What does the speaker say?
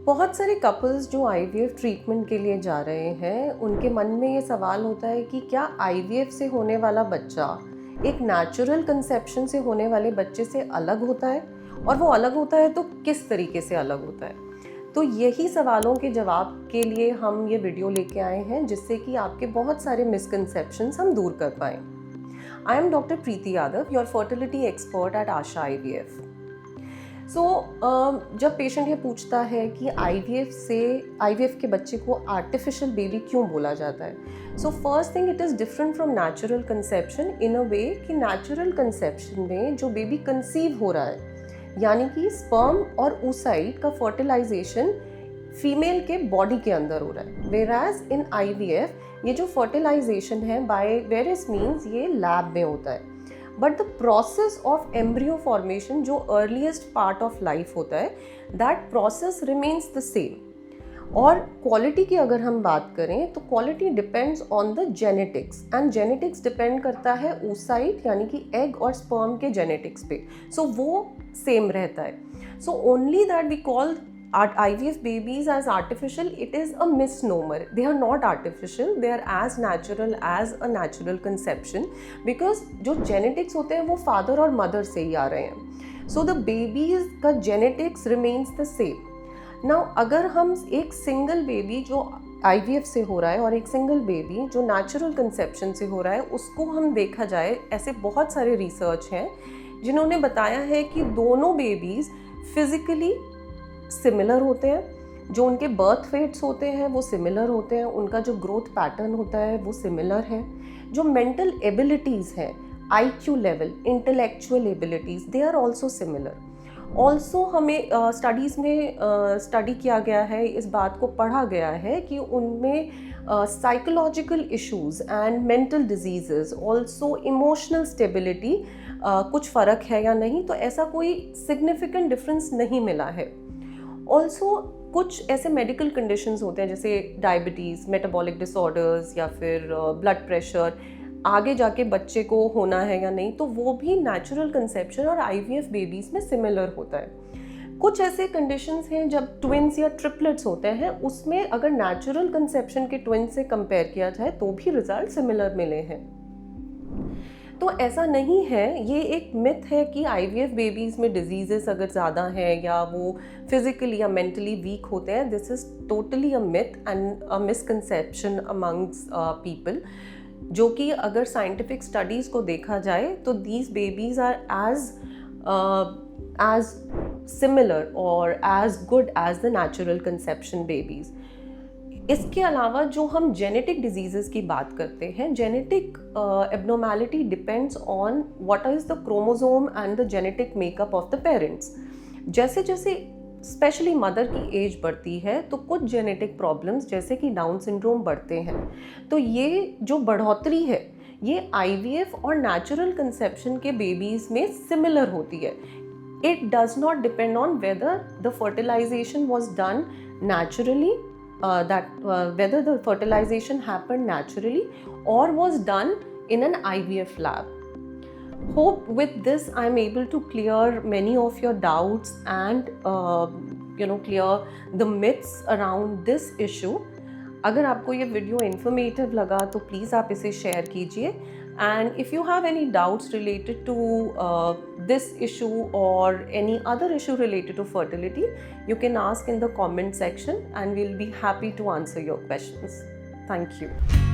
बहुत सारे कपल्स जो आईवीएफ ट्रीटमेंट के लिए जा रहे हैं, उनके मन में ये सवाल होता है कि क्या आईवीएफ से होने वाला बच्चा एक नेचुरल कंसेप्शन से होने वाले बच्चे से अलग होता है, और वो अलग होता है तो किस तरीके से अलग होता है। तो यही सवालों के जवाब के लिए हम ये वीडियो लेके आए हैं, जिससे कि आपके बहुत सारे मिसकंसेप्शंस हम दूर कर पाएँ। I am doctor Preeti Yadav, your fertility expert at Asha IVF. जब पेशेंट ये पूछता है कि आईवीएफ के बच्चे को आर्टिफिशियल बेबी क्यों बोला जाता है, so first thing, it is different from natural conception in a way कि नेचुरल कंसेप्शन में जो बेबी कंसीव हो रहा है, यानी कि स्पर्म और oocyte का फर्टिलाइजेशन फीमेल के बॉडी के अंदर हो रहा है, वेराज इन आईवीएफ ये जो फर्टिलाइजेशन है बाय वेरियस मीन्स ये लैब में होता है। But the process of embryo formation जो अर्लीस्ट पार्ट ऑफ लाइफ होता है, that process remains the same. और क्वालिटी की अगर हम बात करें तो quality depends on the genetics, and genetics depend करता है oocyte यानी कि एग और स्पर्म के जेनेटिक्स पे, सो वो सेम रहता है। So only that we call IVF babies as artificial, it is a misnomer. They are not artificial, they are as natural as a natural conception, because जो genetics होते हैं वो father और mother से ही आ रहे हैं। So the babies का genetics remains the same. Now अगर हम एक single baby जो IVF से हो रहा है और एक single baby जो natural conception से हो रहा है, उसको हम देखा जाए, ऐसे बहुत सारे research हैं जिन्होंने बताया है कि दोनों babies physically सिमिलर होते हैं, जो उनके बर्थ वेट्स होते हैं वो सिमिलर होते हैं, उनका जो ग्रोथ पैटर्न होता है वो सिमिलर है, जो मेंटल एबिलिटीज़ हैं, IQ level, intellectual abilities, they are also similar. Also हमें स्टडीज़ में स्टडी किया गया है, इस बात को पढ़ा गया है कि उनमें psychological issues and mental disease, also emotional stability कुछ फ़र्क है या नहीं, तो ऐसा कोई सिग्निफिकेंट डिफरेंस नहीं मिला है। ऑल्सो कुछ ऐसे मेडिकल कंडीशंस होते हैं जैसे डायबिटीज़, मेटाबॉलिक डिसऑर्डर्स या फिर ब्लड प्रेशर, आगे जाके बच्चे को होना है या नहीं, तो वो भी नेचुरल कंसेप्शन और आईवीएफ बेबीज़ में सिमिलर होता है। कुछ ऐसे कंडीशंस हैं जब ट्विन्स या ट्रिपलेट्स होते हैं, उसमें अगर नेचुरल कंसेप्शन के ट्विन्स से कंपेयर किया जाए तो भी रिजल्ट सिमिलर मिले हैं। तो ऐसा नहीं है, ये एक मिथ है कि आईवीएफ बेबीज़ में डिजीज़ेस अगर ज़्यादा हैं या वो फिज़िकली या मेंटली वीक होते हैं, this is totally a myth and a misconception amongst people, जो कि अगर साइंटिफिक स्टडीज़ को देखा जाए तो these babies are as similar और as good as the natural conception babies. इसके अलावा जो हम जेनेटिक डिजीज़ेस की बात करते हैं, genetic abnormality depends on what is the chromosome and the genetic makeup of the parents. जैसे जैसे स्पेशली मदर की एज बढ़ती है तो कुछ जेनेटिक प्रॉब्लम्स जैसे कि डाउन सिंड्रोम बढ़ते हैं, तो ये जो बढ़ोतरी है ये आईवीएफ और नेचुरल कंसेप्शन के बेबीज़ में सिमिलर होती है। It does not depend on whether the fertilization was done naturally, whether the fertilization happened naturally or was done in an IVF lab. Hope with this I'm able to clear many of your doubts and clear the myths around this issue. अगर आपको ये video informative लगा तो please आप इसे share कीजिए, and if you have any doubts related to this issue or any other issue related to fertility, you can ask in the comment section and we'll be happy to answer your questions. Thank you.